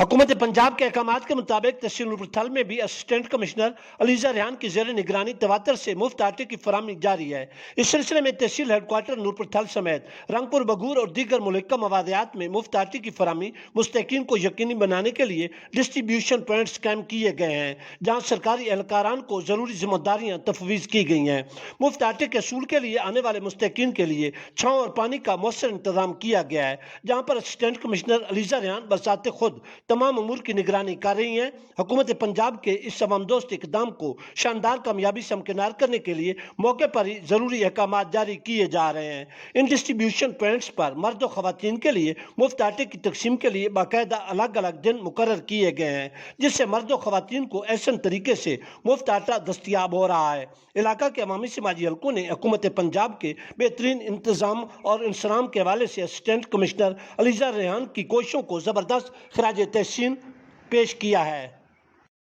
حکومت پنجاب کے احکامات کے مطابق تحصیل نورپور تھل میں بھی اسسٹنٹ کمشنر علیزہ ریحان کی زیر نگرانی تواتر سے مفت آٹے کی فراہمی جاری ہے۔ اس سلسلے میں تحصیل ہیڈ کوارٹر نورپور تھل سمیت رنگپور بگور اور دیگر ملکہ مواضعات میں مفت آٹے کی فراہمی مستحقین کو یقینی بنانے کے لیے ڈسٹریبیوشن پوائنٹس قائم کیے گئے ہیں، جہاں سرکاری اہلکاران کو ضروری ذمہ داریاں تفویض کی گئی ہیں۔ مفت آٹے کے حصول کے لیے آنے والے مستحقین کے لیے چھاؤں اور پانی کا مؤثر انتظام کیا گیا ہے، جہاں پر اسسٹنٹ کمشنر علیزہ ریحان بذات خود تمام امور کی نگرانی کر رہی ہیں۔ حکومت پنجاب کے اس عوام دوست اقدام کو شاندار کامیابی سے ہمکنار کرنے کے لیے موقع پر ہی ضروری احکامات جاری کیے جا رہے ہیں۔ ان ڈسٹریبیوشن پوائنٹس پر مرد و خواتین کے لیے مفت آٹے کی تقسیم کے لیے باقاعدہ الگ الگ دن مقرر کیے گئے ہیں، جس سے مرد و خواتین کو احسن طریقے سے مفت آٹا دستیاب ہو رہا ہے۔ علاقہ کے عوامی سماجی حلقوں نے حکومت پنجاب کے بہترین انتظام اور انصرام کے حوالے سے اسسٹنٹ کمشنر علیزہ ریحان کی کوششوں کو زبردست خراج تحسین پیش کیا ہے۔